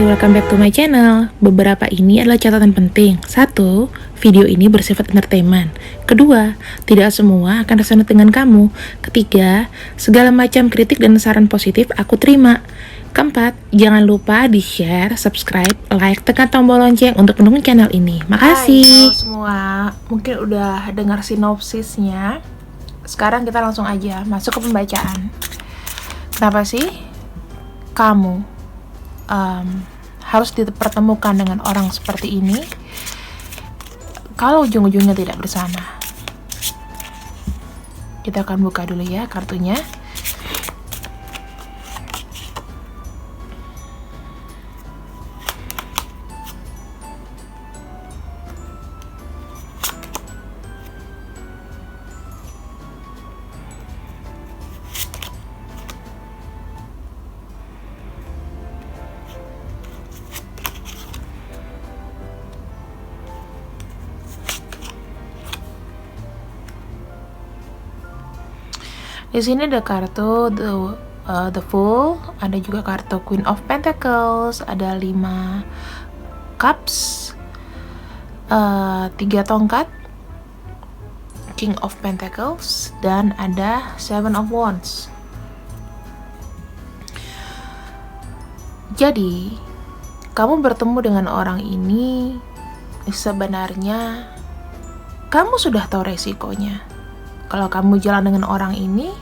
welcome back to my channel. Beberapa ini adalah catatan penting. 1. Video ini bersifat entertainment. Kedua, tidak semua akan resonate dengan kamu. Ketiga, segala macam kritik dan saran positif aku terima. Keempat, jangan lupa di-share, subscribe, like, tekan tombol lonceng untuk mendukung channel ini. Makasih. Hai, halo semua. Mungkin udah dengar sinopsisnya. Sekarang kita langsung aja masuk ke pembacaan. Kenapa sih kamu harus dipertemukan dengan orang seperti ini kalau ujung-ujungnya tidak bersama? Kita akan buka dulu ya kartunya. Di sini ada kartu the Fool, ada juga kartu Queen of Pentacles, ada 5 cups, 3 tongkat, King of Pentacles, dan ada 7 of Wands. Jadi, kamu bertemu dengan orang ini, sebenarnya kamu sudah tahu resikonya. Kalau kamu jalan dengan orang ini,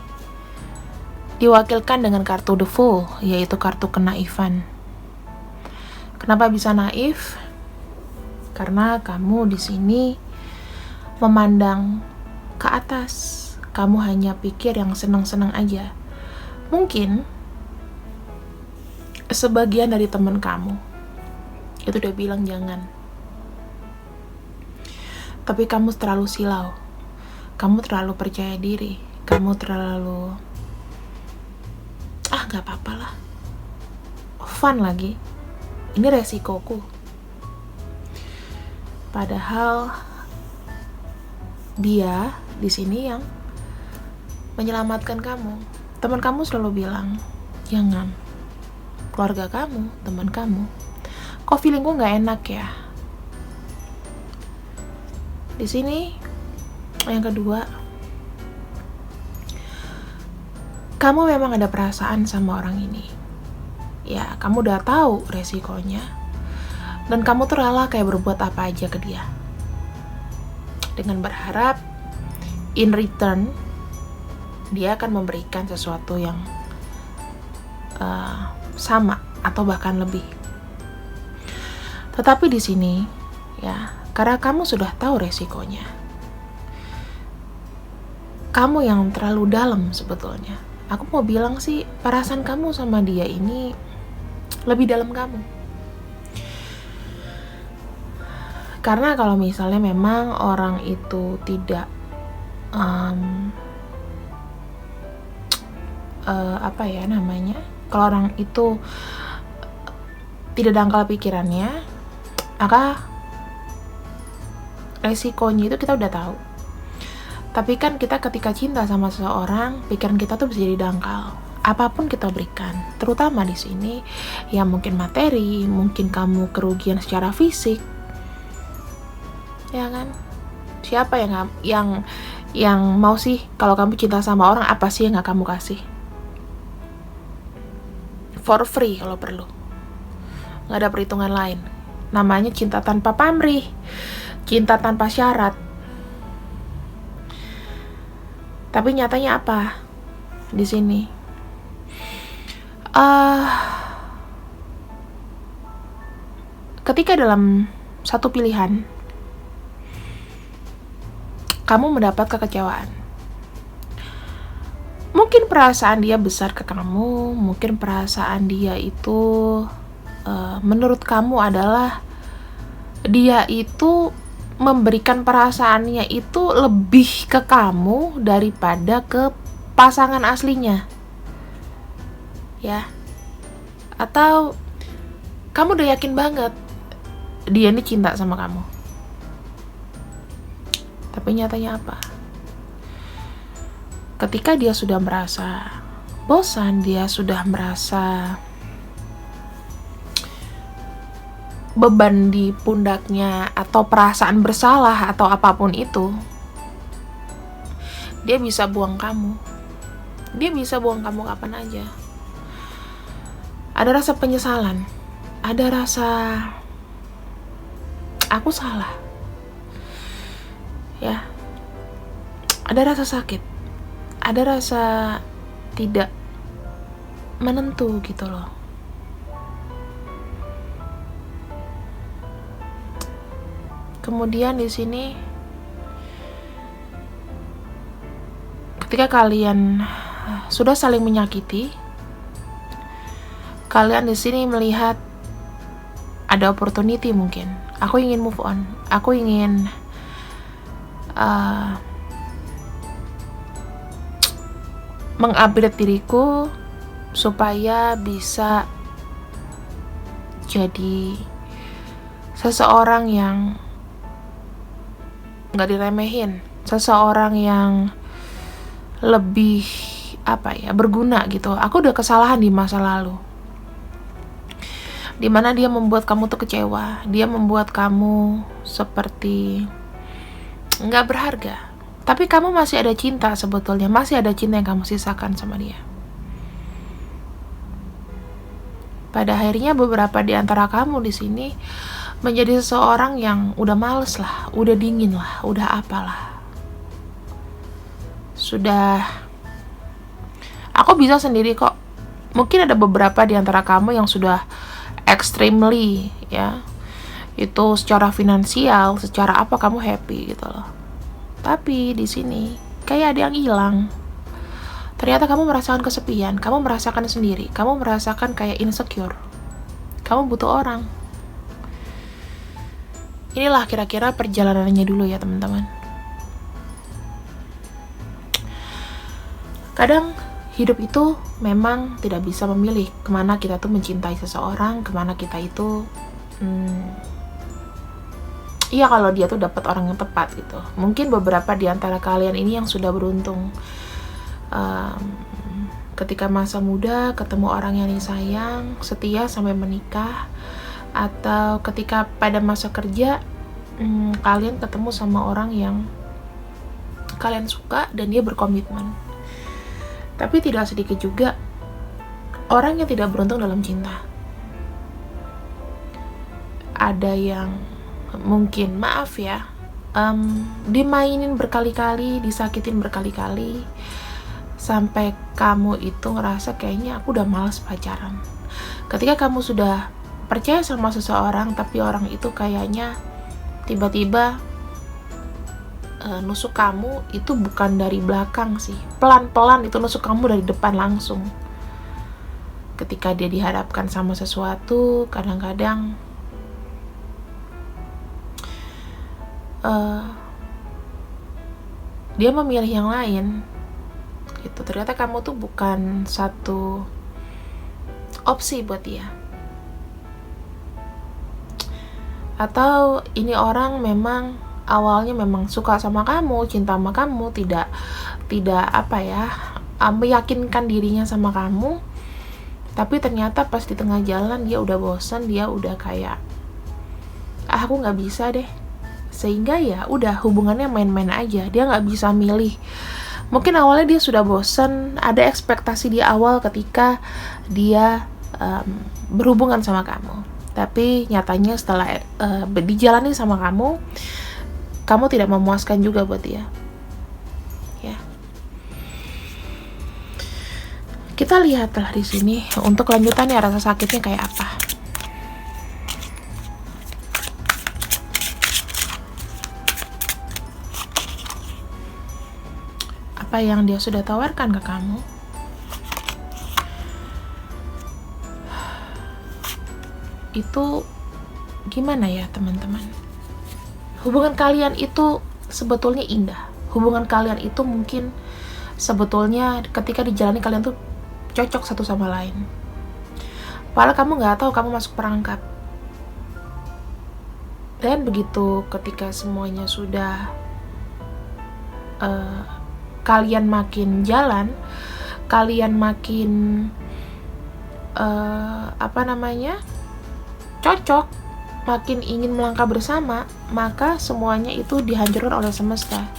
diwakilkan dengan kartu The Fool, yaitu kartu kenaifan. Kenapa bisa naif? Karena kamu di sini memandang ke atas. Kamu hanya pikir yang senang-senang aja. Mungkin sebagian dari teman kamu itu udah bilang jangan. Tapi kamu terlalu silau. Kamu terlalu percaya diri, kamu terlalu gak apa-apa lah, fun lagi, ini resikoku. Padahal dia di sini yang menyelamatkan kamu. Teman kamu selalu bilang jangan. Keluarga kamu, teman kamu, kok feelingku gak enak ya. Di sini yang kedua, kamu memang ada perasaan sama orang ini. Ya, kamu udah tahu resikonya. Dan kamu tuh rela kayak berbuat apa aja ke dia. Dengan berharap, in return, dia akan memberikan sesuatu yang sama atau bahkan lebih. Tetapi di sini, ya, karena kamu sudah tahu resikonya, kamu yang terlalu dalam sebetulnya. Aku mau bilang sih, perasaan kamu sama dia ini lebih dalam kamu. Karena kalau misalnya memang orang itu tidak kalau orang itu tidak dangkal pikirannya, maka resikonya itu kita udah tahu. Tapi kan kita ketika cinta sama seseorang, pikiran kita tuh bisa jadi dangkal. Apapun kita berikan, terutama di sini, ya mungkin materi, mungkin kamu kerugian secara fisik, ya kan? Siapa yang mau sih kalau kamu cinta sama orang, apa sih yang gak kamu kasih? For free kalau perlu, gak ada perhitungan lain. Namanya cinta tanpa pamrih, cinta tanpa syarat. Tapi nyatanya apa di sini? Ketika dalam satu pilihan, kamu mendapat kekecewaan. Mungkin perasaan dia besar ke kamu, mungkin perasaan dia itu menurut kamu adalah dia itu memberikan perasaannya itu lebih ke kamu daripada ke pasangan aslinya, ya. Atau kamu udah yakin banget dia ini cinta sama kamu, tapi nyatanya apa? Ketika dia sudah merasa bosan, dia sudah merasa beban di pundaknya atau perasaan bersalah atau apapun itu, dia bisa buang kamu. Dia bisa buang kamu kapan aja. Ada rasa penyesalan, ada rasa aku salah, ya, ada rasa sakit, ada rasa tidak menentu gitu loh. Kemudian di sini, ketika kalian sudah saling menyakiti, kalian di sini melihat ada opportunity mungkin. Aku ingin move on. Aku ingin mengupgrade diriku supaya bisa jadi seseorang yang nggak diremehin, seseorang yang lebih berguna gitu. Aku udah kesalahan di masa lalu, dimana dia membuat kamu tuh kecewa, dia membuat kamu seperti nggak berharga. Tapi kamu masih ada cinta sebetulnya, masih ada cinta yang kamu sisakan sama dia. Pada akhirnya beberapa di antara kamu di sini menjadi seseorang yang udah males lah, udah dingin lah, udah apalah. Sudah, aku bisa sendiri kok. Mungkin ada beberapa di antara kamu yang sudah extremely, ya, itu secara finansial, secara apa kamu happy gitu loh. Tapi di sini kayak ada yang hilang. Ternyata kamu merasakan kesepian, kamu merasakan sendiri, kamu merasakan kayak insecure. Kamu butuh orang. Inilah kira-kira perjalanannya dulu ya teman-teman. Kadang hidup itu memang tidak bisa memilih kemana kita tuh mencintai seseorang, kemana kita itu iya kalau dia tuh dapat orang yang tepat gitu. Mungkin beberapa di antara kalian ini yang sudah beruntung ketika masa muda ketemu orang yang disayang, setia sampai menikah, atau ketika pada masa kerja kalian ketemu sama orang yang kalian suka dan dia berkomitmen. Tapi tidak sedikit juga orang yang tidak beruntung dalam cinta. Ada yang mungkin, maaf ya, dimainin berkali-kali, disakitin berkali-kali, sampai kamu itu ngerasa kayaknya aku udah malas pacaran. Ketika kamu sudah percaya sama seseorang, tapi orang itu kayaknya tiba-tiba nusuk kamu, itu bukan dari belakang sih, pelan-pelan itu nusuk kamu dari depan langsung. Ketika dia dihadapkan sama sesuatu, kadang-kadang dia memilih yang lain gitu. Ternyata kamu tuh bukan satu opsi buat dia. Atau ini orang memang awalnya memang suka sama kamu, cinta sama kamu, tidak meyakinkan dirinya sama kamu, tapi ternyata pas di tengah jalan dia udah bosan, dia udah kayak aku nggak bisa deh, sehingga ya udah hubungannya main-main aja, dia nggak bisa milih. Mungkin awalnya dia sudah bosan, ada ekspektasi di awal ketika dia berhubungan sama kamu, tapi nyatanya setelah dijalani sama kamu tidak memuaskan juga buat dia. Ya. Kita lihatlah di sini untuk lanjutannya rasa sakitnya kayak apa. Apa yang dia sudah tawarkan ke kamu? Itu gimana ya teman-teman? Hubungan kalian itu sebetulnya indah. Hubungan kalian itu mungkin sebetulnya ketika dijalani kalian tuh cocok satu sama lain. Padahal kamu nggak tahu kamu masuk perangkap. Dan begitu ketika semuanya sudah kalian makin jalan, kalian makin cocok, makin ingin melangkah bersama, maka semuanya itu dihancurkan oleh semesta.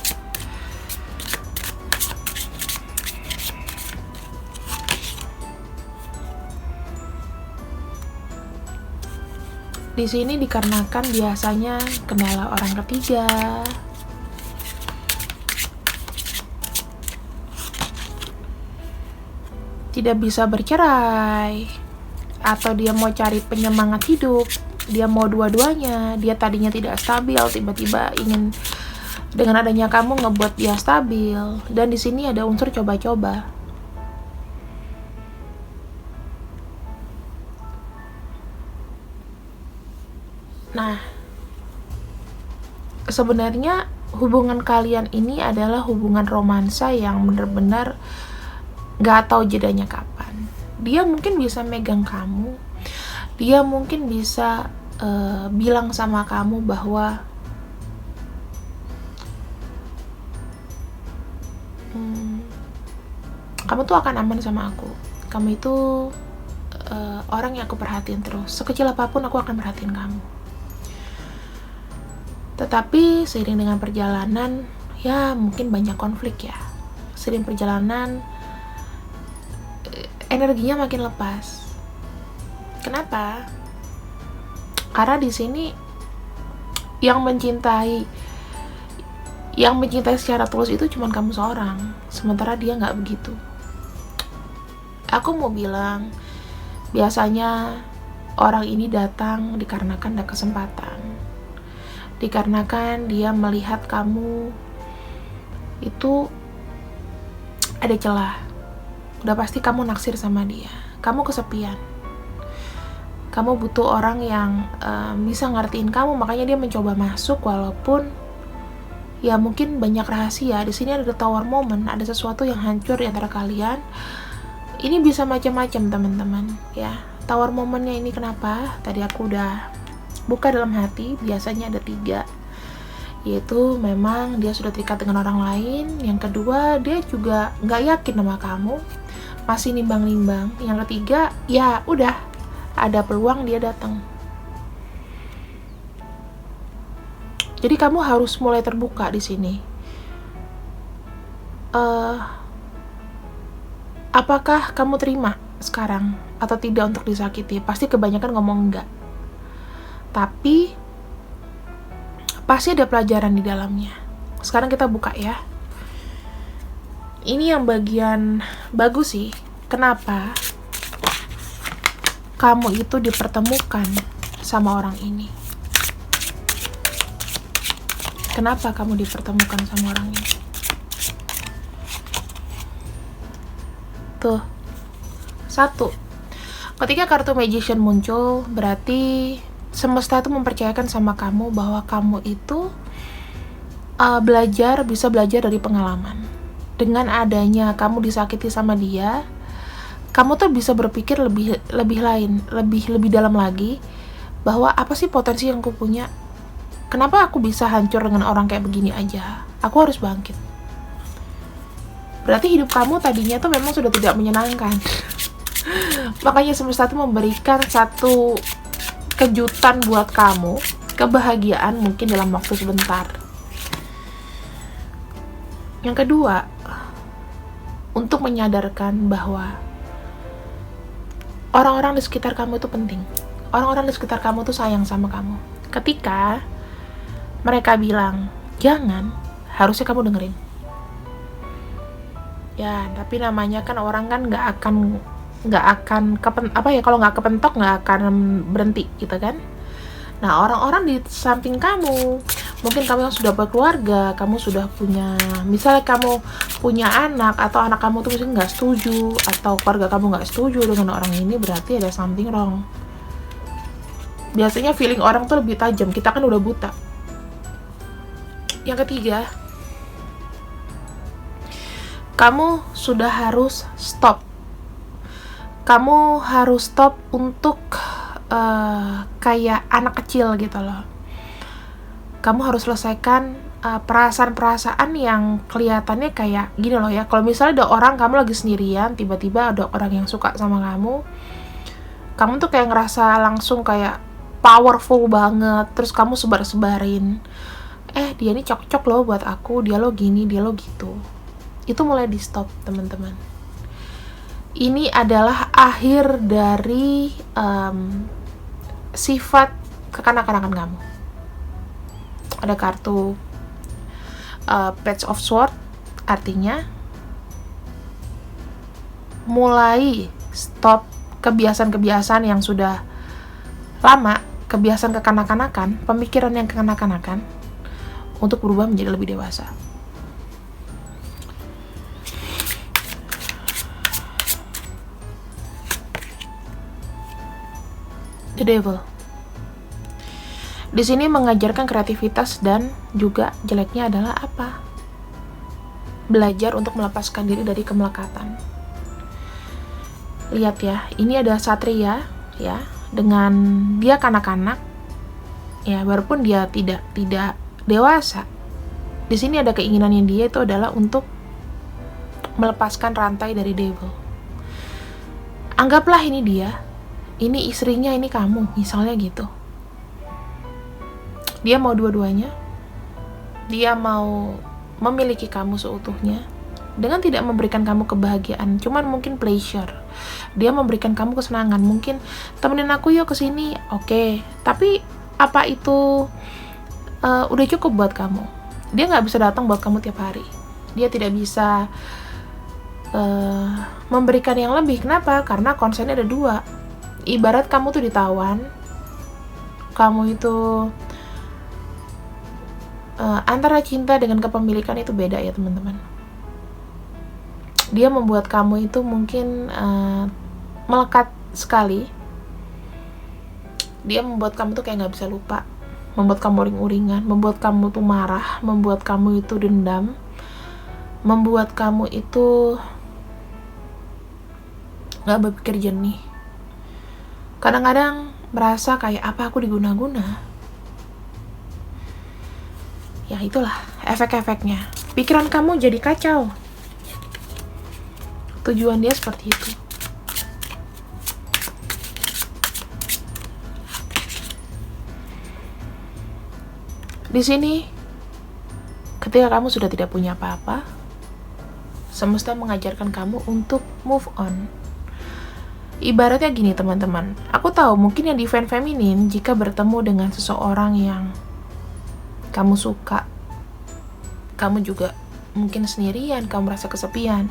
Di sini dikarenakan biasanya kendala orang ketiga, tidak bisa bercerai, atau dia mau cari penyemangat hidup, dia mau dua-duanya, dia tadinya tidak stabil, tiba-tiba ingin dengan adanya kamu ngebuat dia stabil, dan di sini ada unsur coba-coba. Nah, sebenarnya hubungan kalian ini adalah hubungan romansa yang benar-benar gak tahu jedanya kapan. Dia mungkin bisa megang kamu, dia mungkin bisa bilang sama kamu bahwa kamu tuh akan aman sama aku, kamu itu orang yang aku perhatiin terus, sekecil apapun aku akan perhatiin kamu. Tetapi seiring dengan perjalanan, ya mungkin banyak konflik ya. Seiring perjalanan, energinya makin lepas. Kenapa? Karena di sini yang mencintai secara tulus itu cuma kamu seorang, sementara dia nggak begitu. Aku mau bilang, biasanya orang ini datang dikarenakan ada kesempatan, dikarenakan dia melihat kamu itu ada celah. Udah pasti kamu naksir sama dia, kamu kesepian, kamu butuh orang yang bisa ngertiin kamu, makanya dia mencoba masuk walaupun ya mungkin banyak rahasia. Di sini ada tawar moment, ada sesuatu yang hancur di antara kalian. Ini bisa macam-macam teman-teman ya. Tawar momennya ini kenapa? Tadi aku udah buka dalam hati, biasanya ada 3, yaitu memang dia sudah terikat dengan orang lain. Yang kedua, dia juga nggak yakin sama kamu, masih nimbang-nimbang. Yang ketiga, ya udah ada peluang dia datang. Jadi kamu harus mulai terbuka di sini. Apakah kamu terima sekarang atau tidak untuk disakiti? Pasti kebanyakan ngomong enggak. Tapi pasti ada pelajaran di dalamnya. Sekarang kita buka ya. Ini yang bagian bagus sih. Kenapa kamu itu dipertemukan sama orang ini? Kenapa kamu dipertemukan sama orang ini? Tuh. 1. Ketika kartu Magician muncul, berarti semesta itu mempercayakan sama kamu bahwa kamu itu bisa belajar dari pengalaman. Dengan adanya kamu disakiti sama dia, kamu tuh bisa berpikir lebih dalam lagi bahwa apa sih potensi yang aku punya? Kenapa aku bisa hancur dengan orang kayak begini aja? Aku harus bangkit. Berarti hidup kamu tadinya tuh memang sudah tidak menyenangkan. Makanya semesta tuh memberikan satu kejutan buat kamu, kebahagiaan mungkin dalam waktu sebentar. Yang kedua, untuk menyadarkan bahwa orang-orang di sekitar kamu itu penting. Orang-orang di sekitar kamu tuh sayang sama kamu. Ketika mereka bilang, jangan, harusnya kamu dengerin. Ya, tapi namanya kan orang kan kalau nggak kepentok nggak akan berhenti gitu kan. Nah, orang-orang di samping kamu, mungkin kamu yang sudah berkeluarga, kamu sudah punya, misalnya kamu punya anak, atau anak kamu tuh mungkin nggak setuju, atau keluarga kamu nggak setuju dengan orang ini, berarti ada something wrong. Biasanya feeling orang tuh lebih tajam, kita kan udah buta. Yang ketiga, kamu sudah harus stop. Kamu harus stop untuk kayak anak kecil gitu loh. Kamu harus selesaikan perasaan-perasaan yang kelihatannya kayak gini loh ya. Kalau misalnya ada orang, kamu lagi sendirian, tiba-tiba ada orang yang suka sama kamu tuh kayak ngerasa langsung kayak powerful banget, terus kamu sebar-sebarin, dia ini cocok loh buat aku, dia lo gini, dia lo gitu. Itu mulai di stop, teman-teman. Ini adalah akhir dari sifat kekanak-kanakan kamu. Ada kartu Page of Swords, artinya mulai stop kebiasaan-kebiasaan yang sudah lama, kebiasaan kekanak-kanakan, pemikiran yang kekanak-kanakan, untuk berubah menjadi lebih dewasa. The Devil. Di sini mengajarkan kreativitas dan juga jeleknya adalah apa? Belajar untuk melepaskan diri dari kemelekatan. Lihat ya, ini ada satria ya, dengan dia kanak-kanak ya, walaupun dia tidak dewasa. Di sini ada keinginannya dia itu adalah untuk melepaskan rantai dari devil. Anggaplah ini dia, ini istrinya, ini kamu, misalnya gitu. Dia mau dua-duanya. Dia mau memiliki kamu seutuhnya dengan tidak memberikan kamu kebahagiaan, cuman mungkin pleasure. Dia memberikan kamu kesenangan, mungkin temenin aku yuk kesini, oke. Tapi apa itu udah cukup buat kamu? Dia nggak bisa datang buat kamu tiap hari. Dia tidak bisa memberikan yang lebih. Kenapa? Karena konsennya ada dua. Ibarat kamu tuh ditawan, kamu itu antara cinta dengan kepemilikan itu beda ya teman-teman. Dia membuat kamu itu mungkin melekat sekali. Dia membuat kamu tuh kayak gak bisa lupa, membuat kamu uring-uringan, membuat kamu tuh marah, membuat kamu itu dendam, membuat kamu itu gak berpikir jernih. Kadang-kadang merasa kayak, apa aku diguna-guna? Ya itulah efek-efeknya. Pikiran kamu jadi kacau. Tujuan dia seperti itu. Di sini, ketika kamu sudah tidak punya apa-apa, semesta mengajarkan kamu untuk move on. Ibaratnya gini teman-teman, aku tahu mungkin yang divine feminine, jika bertemu dengan seseorang yang kamu suka, kamu juga mungkin sendirian, kamu merasa kesepian.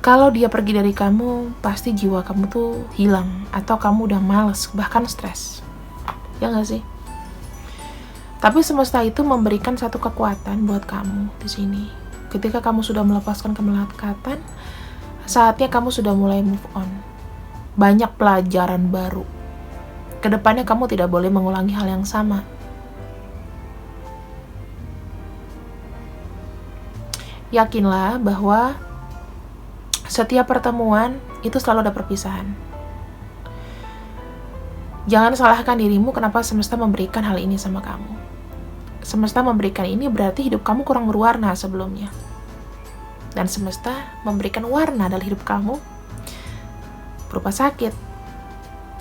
Kalau dia pergi dari kamu, pasti jiwa kamu tuh hilang, atau kamu udah males, bahkan stres. Ya nggak sih? Tapi semesta itu memberikan satu kekuatan buat kamu di sini. Ketika kamu sudah melepaskan kemelekatan, saatnya kamu sudah mulai move on. Banyak pelajaran baru. Kedepannya kamu tidak boleh mengulangi hal yang sama. Yakinlah bahwa setiap pertemuan itu selalu ada perpisahan. Jangan salahkan dirimu kenapa semesta memberikan hal ini sama kamu. Semesta memberikan ini berarti hidup kamu kurang berwarna sebelumnya. Dan semesta memberikan warna dalam hidup kamu berupa sakit,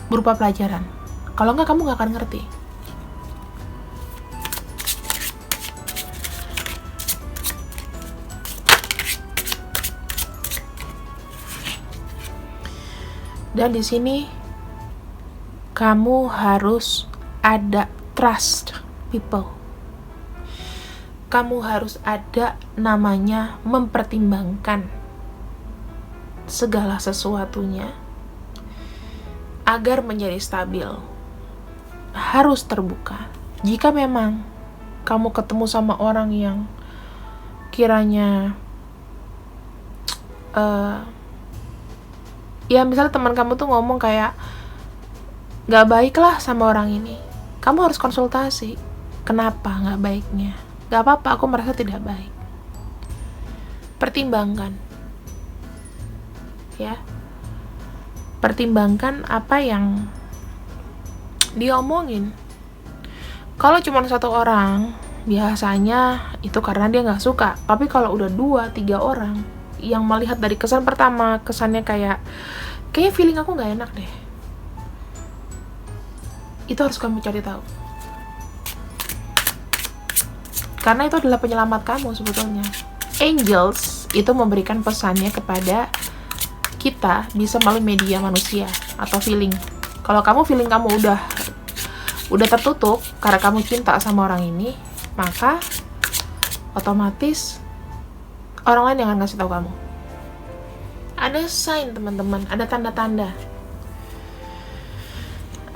berupa pelajaran. Kalau enggak, kamu nggak akan ngerti. Dan di sini kamu harus ada trust people. Kamu harus ada namanya mempertimbangkan segala sesuatunya agar menjadi stabil. Harus terbuka. Jika memang kamu ketemu sama orang yang kiranya ya misalnya teman kamu tuh ngomong kayak gak baik lah sama orang ini, kamu harus konsultasi. Kenapa gak baiknya? Gak apa-apa, aku merasa tidak baik. Pertimbangkan. Ya. Pertimbangkan apa yang diomongin. Kalau cuma satu orang, biasanya itu karena dia gak suka. Tapi kalau udah 2-3 orang yang melihat dari kesan pertama, kesannya kayaknya feeling aku gak enak deh. Itu harus kamu cari tahu. Karena itu adalah penyelamat kamu sebetulnya. Angels itu memberikan pesannya kepada kita bisa melalui media manusia atau feeling. Kalau kamu feeling kamu udah tertutup karena kamu cinta sama orang ini, maka otomatis orang lain yang akan ngasih tahu kamu. Ada sign, teman-teman, ada tanda-tanda.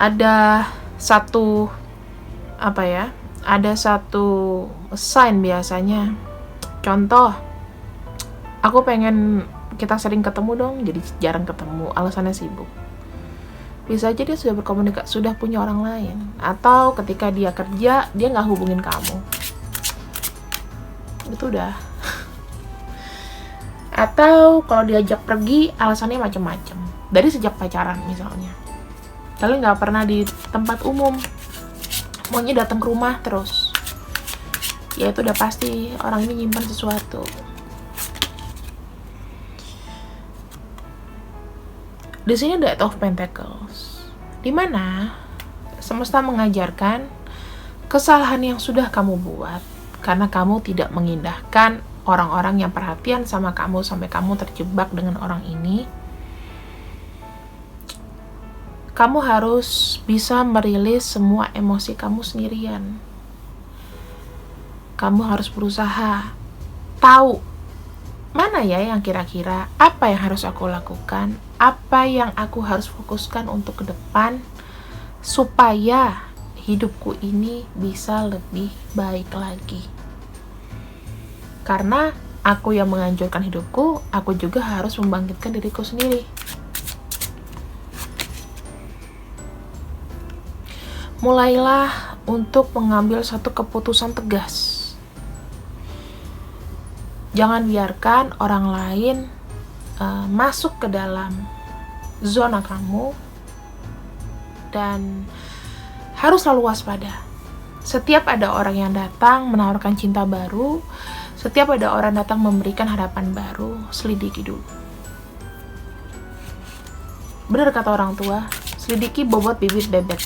Ada satu sign biasanya. Contoh, aku pengen kita sering ketemu dong, jadi jarang ketemu, alasannya sibuk. Bisa aja dia sudah berkomunikasi, sudah punya orang lain. Atau ketika dia kerja, dia nggak hubungin kamu. Itu udah. Atau kalau diajak pergi, alasannya macam-macam. Dari sejak pacaran misalnya. Kalian nggak pernah di tempat umum, maunya datang ke rumah terus. Ya itu udah pasti orang ini nyimpan sesuatu. Di sini ada Eight of Pentacles, di mana semesta mengajarkan kesalahan yang sudah kamu buat karena kamu tidak mengindahkan orang-orang yang perhatian sama kamu sampai kamu terjebak dengan orang ini. Kamu harus bisa merilis semua emosi kamu sendirian. Kamu harus berusaha tahu mana ya yang kira-kira apa yang harus aku lakukan, apa yang aku harus fokuskan untuk ke depan supaya hidupku ini bisa lebih baik lagi. Karena aku yang menganjurkan hidupku, aku juga harus membangkitkan diriku sendiri. Mulailah untuk mengambil satu keputusan tegas. Jangan biarkan orang lain masuk ke dalam zona kamu, dan harus selalu waspada. Setiap ada orang yang datang menawarkan cinta baru, setiap ada orang datang memberikan harapan baru, selidiki dulu. Benar kata orang tua, selidiki bobot bibit bebek.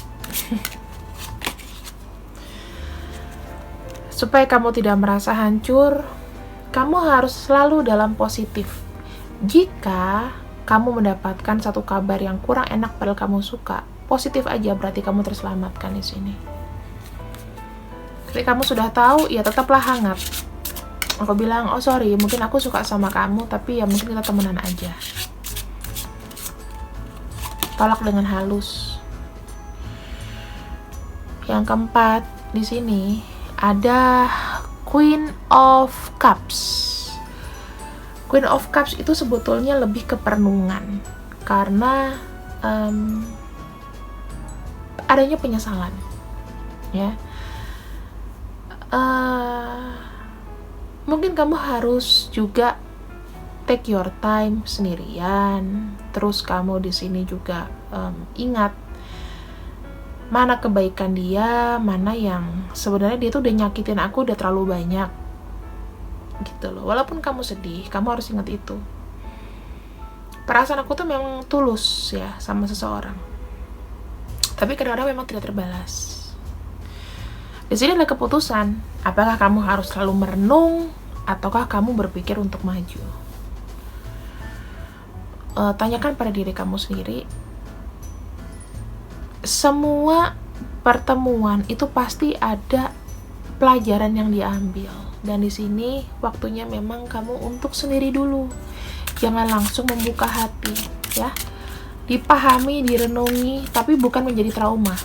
Supaya kamu tidak merasa hancur, kamu harus selalu dalam positif. Jika kamu mendapatkan satu kabar yang kurang enak padahal kamu suka, positif aja, berarti kamu terselamatkan di sini. Ketika kamu sudah tahu, ya tetaplah hangat. Aku bilang, oh sorry, mungkin aku suka sama kamu, tapi ya mungkin kita temenan aja. Tolak dengan halus. Yang keempat, di sini ada Queen of Cups. Queen of Cups itu sebetulnya lebih ke perenungan, karena adanya penyesalan, ya. Mungkin kamu harus juga take your time sendirian. Terus kamu di sini juga ingat mana kebaikan dia, mana yang sebenarnya dia tuh udah nyakitin aku udah terlalu banyak gitu loh. Walaupun kamu sedih, kamu harus ingat itu. Perasaan aku tuh memang tulus ya sama seseorang, tapi kadang-kadang memang tidak terbalas. Di sini ada keputusan, apakah kamu harus selalu merenung ataukah kamu berpikir untuk maju. Tanyakan pada diri kamu sendiri. Semua pertemuan itu pasti ada pelajaran yang diambil, dan di sini waktunya memang kamu untuk sendiri dulu. Jangan langsung membuka hati, ya. Dipahami, direnungi, tapi bukan menjadi trauma.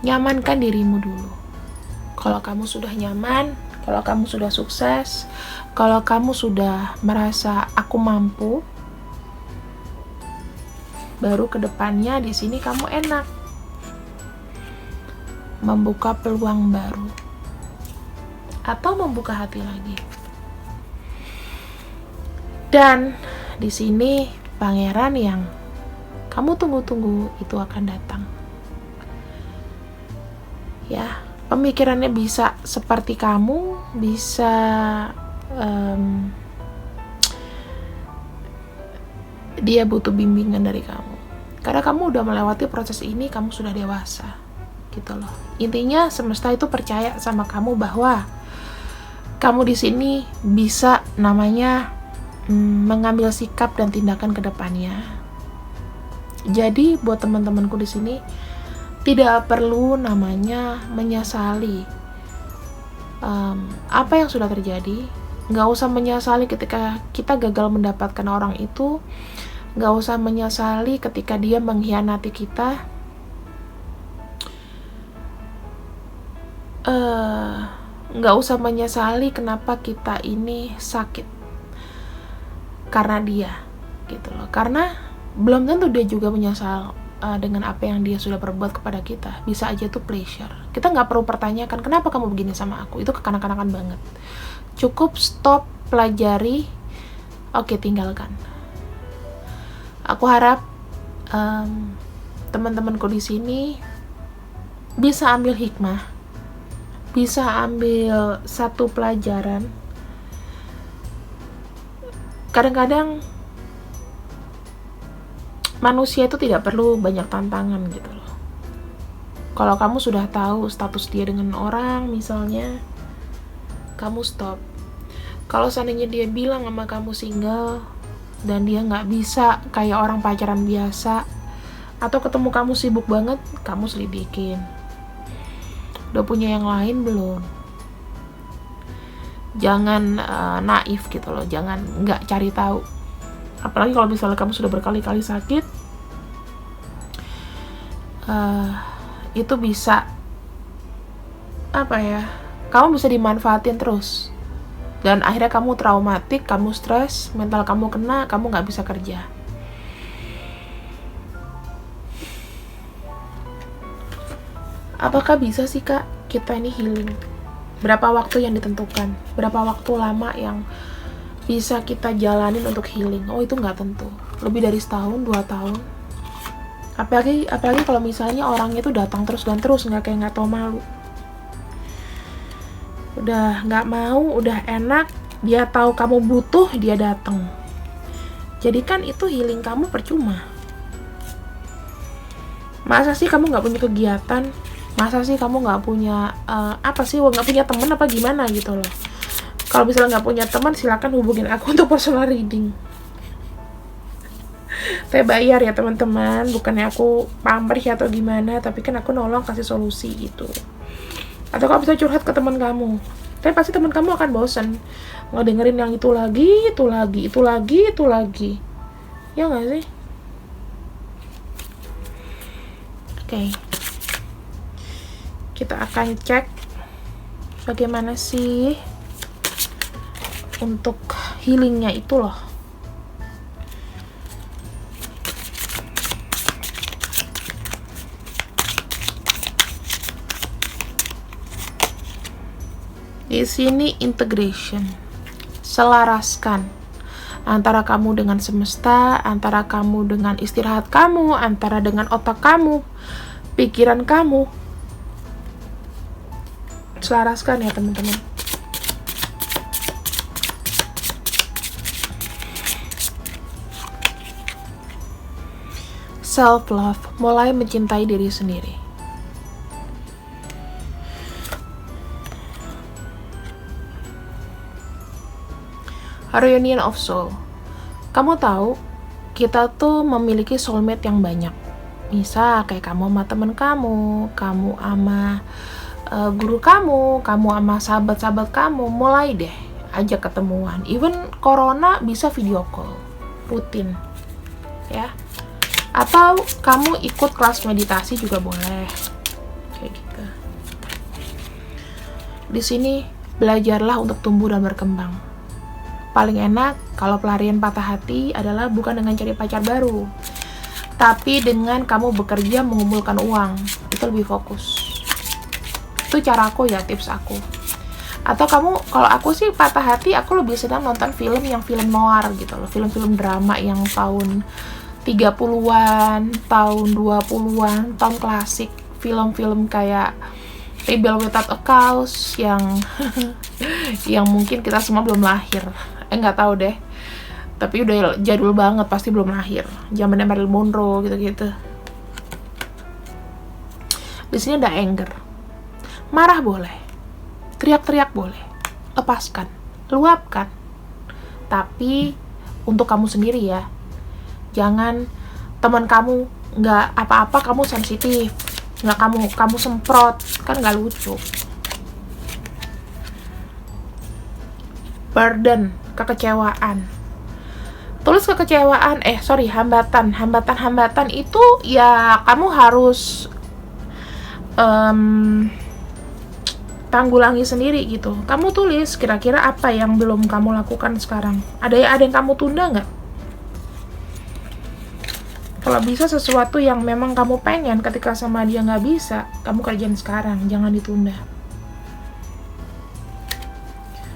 Nyamankan dirimu dulu. Kalau kamu sudah nyaman, kalau kamu sudah sukses, kalau kamu sudah merasa aku mampu, baru kedepannya di sini kamu enak membuka peluang baru atau membuka hati lagi. Dan di sini pangeran yang kamu tunggu-tunggu itu akan datang. Ya, pemikirannya bisa seperti kamu, bisa dia butuh bimbingan dari kamu. Karena kamu udah melewati proses ini, kamu sudah dewasa. Gitu loh. Intinya semesta itu percaya sama kamu bahwa kamu di sini bisa namanya mengambil sikap dan tindakan ke depannya. Jadi buat teman-temanku di sini tidak perlu namanya menyesali apa yang sudah terjadi. Nggak usah menyesali ketika kita gagal mendapatkan orang itu. Nggak usah menyesali ketika dia mengkhianati kita. Nggak usah menyesali kenapa kita ini sakit karena dia, gitu loh. Karena belum tentu dia juga menyesal dengan apa yang dia sudah perbuat kepada kita. Bisa aja tuh pleasure. Kita nggak perlu pertanyakan kenapa kamu begini sama aku. Itu kekanak-kanakan banget. Cukup stop, pelajari, oke, tinggalkan. Aku harap teman-temanku di sini bisa ambil hikmah, bisa ambil satu pelajaran. Kadang-kadang manusia itu tidak perlu banyak tantangan gitu loh. Kalau kamu sudah tahu status dia dengan orang misalnya, kamu stop. Kalau seandainya dia bilang sama kamu single dan dia nggak bisa kayak orang pacaran biasa, atau ketemu kamu sibuk banget, kamu selidikin. Udah punya yang lain belum? Jangan naif gitu loh, jangan nggak cari tahu. Apalagi kalau misalnya kamu sudah berkali-kali sakit, itu bisa kamu bisa dimanfaatin terus, dan akhirnya kamu traumatik, kamu stres, mental kamu kena, kamu nggak bisa kerja. Apakah bisa sih kak kita ini healing? Berapa waktu yang ditentukan? Berapa waktu lama yang bisa kita jalanin untuk healing? Oh, itu nggak tentu. Lebih dari setahun, 2 tahun. Apalagi kalau misalnya orangnya itu datang terus dan terus, nggak tahu malu. Udah nggak mau, udah enak, dia tahu kamu butuh, dia datang. Jadi kan itu healing kamu percuma. Masa sih kamu nggak punya kegiatan? Masa sih kamu nggak punya nggak punya teman apa gimana gitu loh? Kalau misalnya nggak punya teman, silakan hubungin aku untuk personal reading. Saya bayar ya teman-teman, bukannya aku pamrih atau gimana, tapi kan aku nolong kasih solusi gitu. Atau kamu bisa curhat ke teman kamu, tapi pasti teman kamu akan bosan ngedengerin yang itu lagi, ya nggak sih? Oke. Kita akan cek bagaimana sih untuk healingnya itu loh. Di sini integration, selaraskan antara kamu dengan semesta, antara kamu dengan istirahat kamu, antara dengan otak kamu, pikiran kamu. Selaraskan ya teman-teman. Self love, mulai mencintai diri sendiri. Reunion of soul. Kamu tahu, kita tuh memiliki soulmate yang banyak. Misal kayak kamu sama temen kamu sama guru kamu sama sahabat-sahabat kamu. Mulai deh ajak ketemuan. Even corona bisa video call rutin, ya. Atau kamu ikut kelas meditasi juga boleh, kayak gitu. Di sini belajarlah untuk tumbuh dan berkembang. Paling enak kalau pelarian patah hati adalah bukan dengan cari pacar baru, tapi dengan kamu bekerja mengumpulkan uang. Itu lebih fokus. Itu cara aku ya, tips aku. Atau kamu, kalau aku sih patah hati, aku lebih senang nonton film yang film noir gitu loh, film-film drama yang tahun 30-an, tahun 20-an, tahun klasik, film-film kayak Rebel Without a Cause yang yang mungkin kita semua belum lahir. Nggak tahu deh. Tapi udah jadul banget, pasti belum lahir. Zamannya Marilyn Monroe gitu-gitu. Di sini ada anger. Marah boleh. Teriak-teriak boleh. Lepaskan, luapkan. Tapi untuk kamu sendiri ya. Jangan teman kamu nggak apa-apa kamu sensitif. Nggak kamu semprot, kan nggak lucu. Burden, kekecewaan. Tulis kekecewaan, hambatan itu ya kamu harus tanggulangi sendiri gitu. Kamu tulis kira-kira apa yang belum kamu lakukan sekarang. Ada yang kamu tunda nggak? Kalau bisa sesuatu yang memang kamu pengen ketika sama dia nggak bisa, kamu kerjain sekarang, jangan ditunda.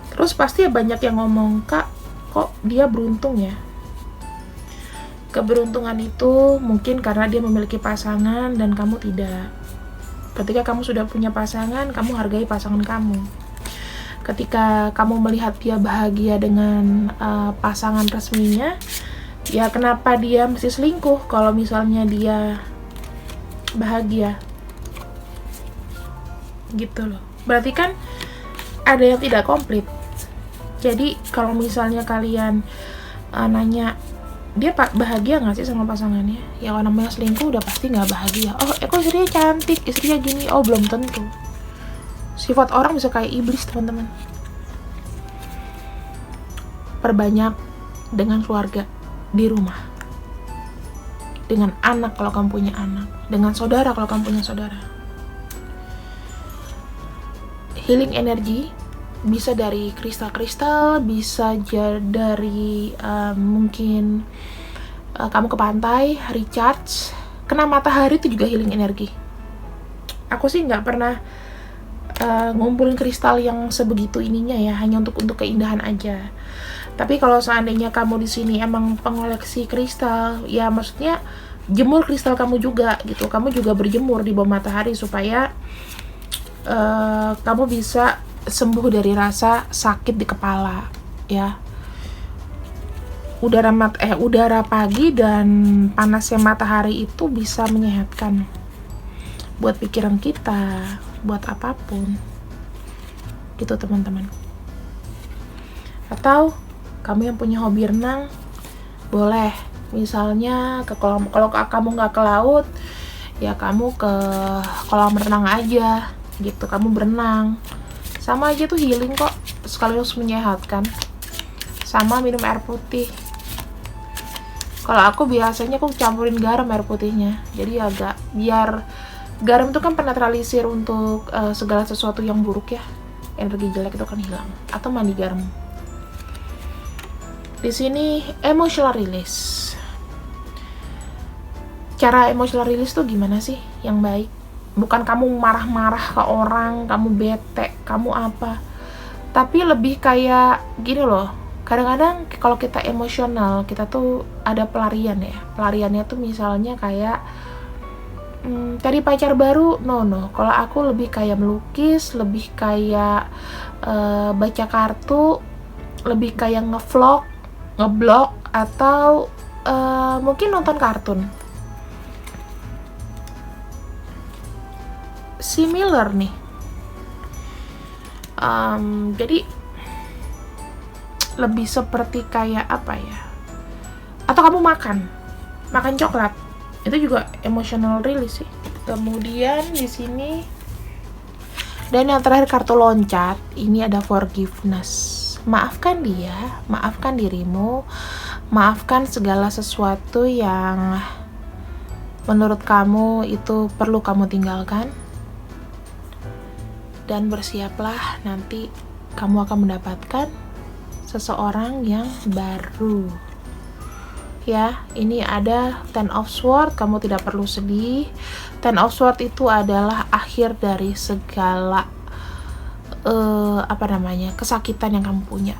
Terus pasti banyak yang ngomong, Kak, kok dia beruntung ya? Keberuntungan itu mungkin karena dia memiliki pasangan dan kamu tidak. Ketika kamu sudah punya pasangan, kamu hargai pasangan kamu. Ketika kamu melihat dia bahagia dengan pasangan resminya, ya kenapa dia mesti selingkuh kalau misalnya dia bahagia? Gitu loh. Berarti kan ada yang tidak komplit. Jadi kalau misalnya kalian nanya, dia bahagia nggak sih sama pasangannya? Ya kalau namanya selingkuh udah pasti nggak bahagia. Oh, kok istrinya cantik, istrinya gini. Oh, belum tentu. Sifat orang bisa kayak iblis, teman-teman. Perbanyak dengan keluarga di rumah, dengan anak kalau kamu punya anak, dengan saudara kalau kamu punya saudara. Healing energy bisa dari kristal-kristal, bisa dari mungkin kamu ke pantai, recharge. Kena matahari itu juga healing energi. Aku sih nggak pernah ngumpulin kristal yang sebegitu ininya ya, hanya untuk keindahan aja. Tapi kalau seandainya kamu di sini emang pengoleksi kristal, ya maksudnya jemur kristal kamu juga gitu. Kamu juga berjemur di bawah matahari supaya kamu bisa sembuh dari rasa sakit di kepala, ya. Udara pagi dan panasnya matahari itu bisa menyehatkan buat pikiran kita, buat apapun. Gitu, teman-teman. Atau kamu yang punya hobi renang, boleh misalnya ke kolam. Kalau kamu nggak ke laut, ya kamu ke kolam renang aja gitu. Kamu berenang, sama aja tuh healing kok, sekaligus menyehatkan. Sama minum air putih. Kalau aku biasanya campurin garam air putihnya, jadi agak biar garam itu kan penetralisir untuk segala sesuatu yang buruk ya, energi jelek itu kan hilang. Atau mandi garam. Di sini emotional release. Cara emotional release tuh gimana sih yang baik? Bukan kamu marah-marah ke orang, kamu bete, kamu apa. Tapi lebih kayak gini loh. Kadang-kadang kalau kita emosional, kita tuh ada pelarian ya. Pelariannya tuh misalnya kayak cari pacar baru, no. Kalau aku lebih kayak melukis, lebih kayak baca kartu, lebih kayak ngevlog, ngeblog, atau mungkin nonton kartun. Similar nih. Jadi lebih seperti kayak apa ya? Atau kamu makan coklat. Itu juga emotional release sih. Kemudian di sini, dan yang terakhir kartu loncat, ini ada forgiveness. Maafkan dia, maafkan dirimu, maafkan segala sesuatu yang menurut kamu itu perlu kamu tinggalkan. Dan bersiaplah, nanti kamu akan mendapatkan seseorang yang baru. Ya, ini ada Ten of Swords, kamu tidak perlu sedih. Ten of Swords itu adalah akhir dari segala kesakitan yang kamu punya.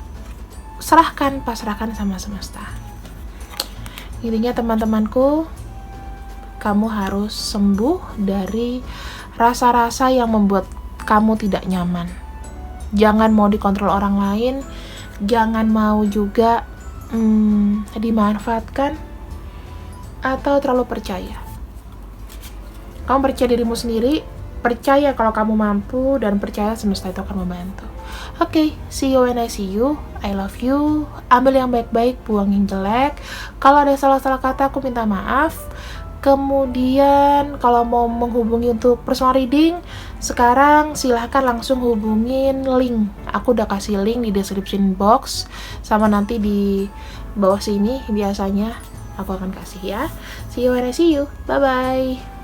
Pasrahkan sama semesta. Intinya teman-temanku, kamu harus sembuh dari rasa-rasa yang membuat kamu tidak nyaman. Jangan mau dikontrol orang lain, jangan mau juga dimanfaatkan atau terlalu percaya? Kamu percaya dirimu sendiri, percaya kalau kamu mampu, dan percaya semesta itu akan membantu. Oke, see you when I see you. I love you. Ambil yang baik-baik, buang yang jelek. Kalau ada salah-salah kata, aku minta maaf. Kemudian kalau mau menghubungi untuk personal reading, sekarang silahkan langsung hubungin link. Aku udah kasih link di description box, sama nanti di bawah sini biasanya aku akan kasih ya. See you when I see you. Bye-bye.